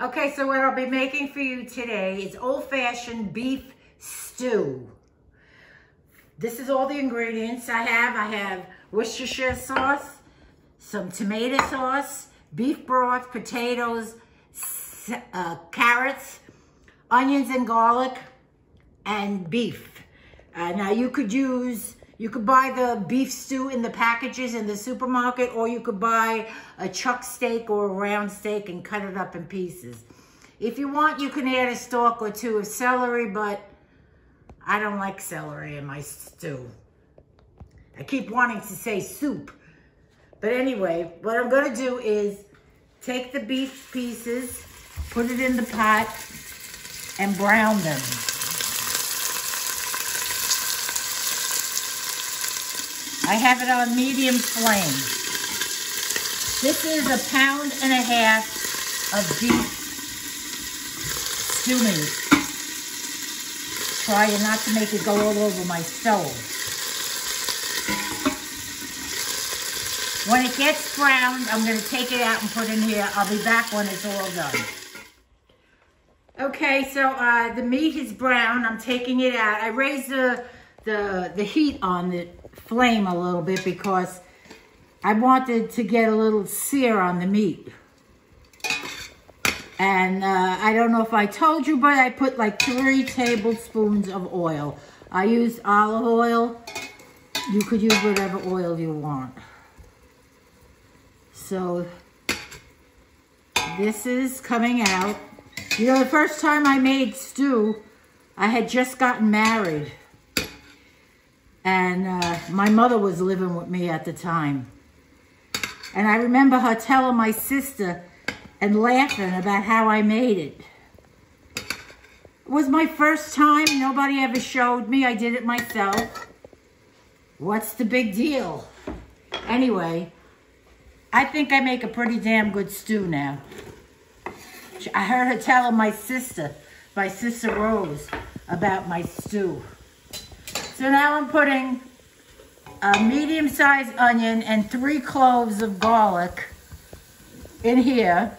Okay, so what I'll be making for you today is old-fashioned beef stew. This is all the ingredients I have. I have Worcestershire sauce, some tomato sauce, beef broth, potatoes, carrots, onions and garlic, and beef. Now you could buy the beef stew in the packages in the supermarket, or you could buy a chuck steak or a round steak and cut it up in pieces. If you want, you can add a stalk or two of celery, but I don't like celery in my stew. I keep wanting to say soup. But anyway, what I'm gonna do is take the beef pieces, put it in the pot, and brown them. I have it on medium flame. This is 1.5 pounds of beef stew meat. Try not to make it go all over my stove. When it gets browned, I'm going to take it out and put it in here. I'll be back when it's all done. Okay, so the meat is brown. I'm taking it out. I raised the heat on the flame a little bit because I wanted to get a little sear on the meat. And I don't know if I told you, but I put like 3 tablespoons of oil. I used olive oil. You could use whatever oil you want. So this is coming out. You know, the first time I made stew, I had just gotten married. And my mother was living with me at the time. And I remember her telling my sister and laughing about how I made it. It was my first time. Nobody ever showed me. I did it myself. What's the big deal? Anyway, I think I make a pretty damn good stew now. I heard her telling my sister Rose, about my stew. So now I'm putting a medium-sized onion and 3 cloves of garlic in here.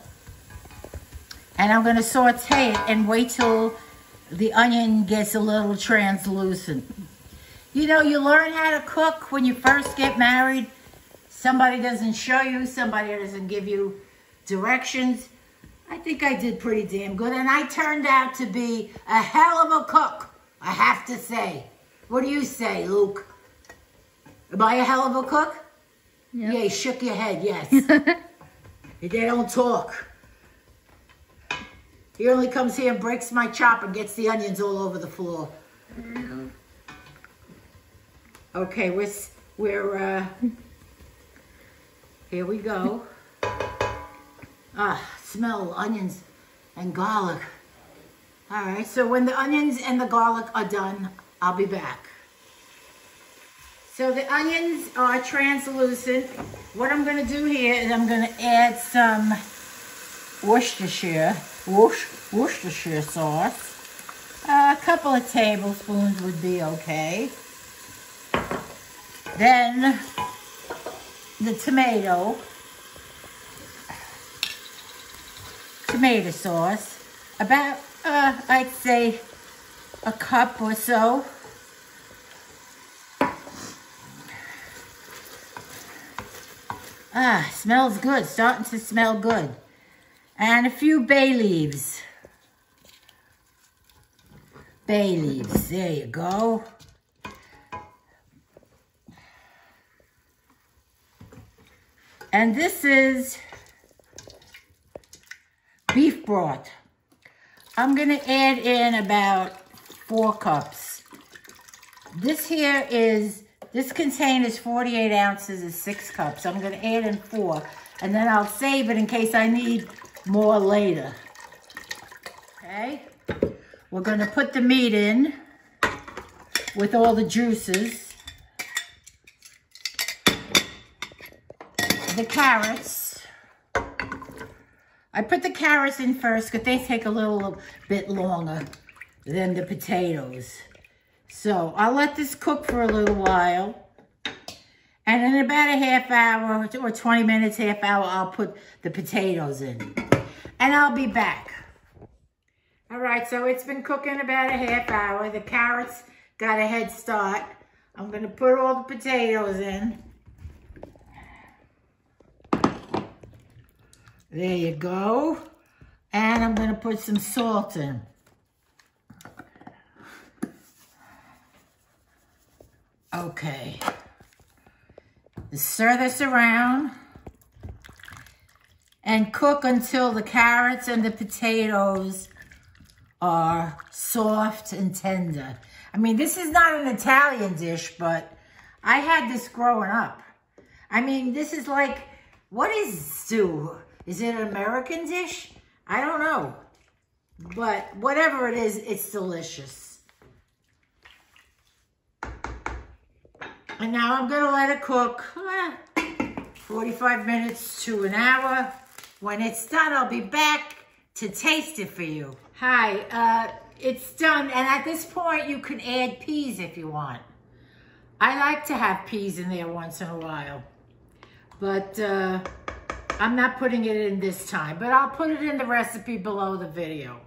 And I'm going to saute it and wait till the onion gets a little translucent. You know, you learn how to cook when you first get married. Somebody doesn't show you, somebody doesn't give you directions. I think I did pretty damn good. And I turned out to be a hell of a cook, I have to say. What do you say, Luke? Am I a hell of a cook? Yep. Yeah, you shook your head, yes. They don't talk. He only comes here and breaks my chop and gets the onions all over the floor. Okay, we're here we go. Smell onions and garlic. All right, so when the onions and the garlic are done, I'll be back. So the onions are translucent. What I'm gonna do here is I'm gonna add some Worcestershire sauce. A couple of tablespoons would be okay. Then the tomato sauce, about I'd say a cup or so. Smells good, starting to smell good. And a few bay leaves. Bay leaves, there you go. And this is beef broth. I'm gonna add in about 4 cups. This container is 48 ounces, is 6 cups. I'm gonna add in 4, and then I'll save it in case I need more later. Okay, we're gonna put the meat in with all the juices. The carrots. I put the carrots in first because they take a little bit longer than the potatoes. So I'll let this cook for a little while. And in about a half hour or 20 minutes, half hour, I'll put the potatoes in. and I'll be back. All right, so it's been cooking about a half hour. The carrots got a head start. I'm gonna put all the potatoes in. There you go. And I'm gonna put some salt in. Okay. Stir this around and cook until the carrots and the potatoes are soft and tender. I mean, this is not an Italian dish, but I had this growing up. I mean, this is like, what is stew? Is it an American dish? I don't know. But whatever it is, it's delicious. And now I'm gonna let it cook 45 minutes to an hour. When it's done, I'll be back to taste it for you. Hi, it's done. And at this point, you can add peas if you want. I like to have peas in there once in a while. But I'm not putting it in this time. But I'll put it in the recipe below the video.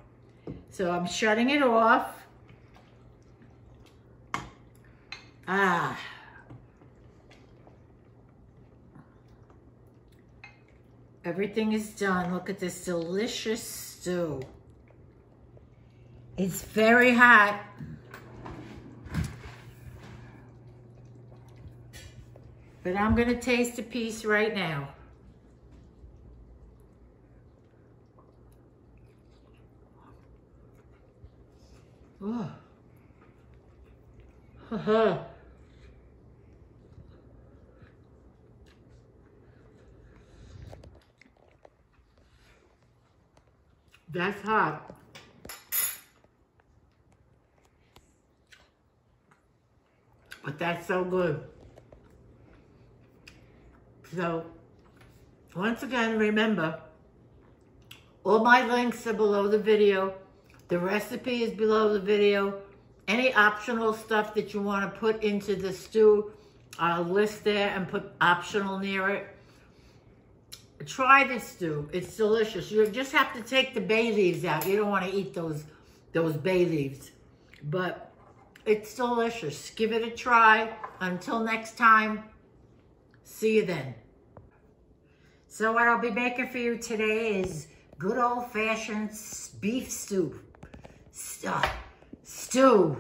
So I'm shutting it off. Everything is done. Look at this delicious stew. It's very hot. But I'm gonna taste a piece right now. Oh. That's hot. But that's so good. So, once again, remember, all my links are below the video. The recipe is below the video. Any optional stuff that you want to put into the stew, I'll list there and put optional near it. Try this stew. It's delicious. You just have to take the bay leaves out. You don't want to eat those bay leaves. But it's delicious. Give it a try. Until next time, see you then. So what I'll be making for you today is good old-fashioned beef stew. Stew.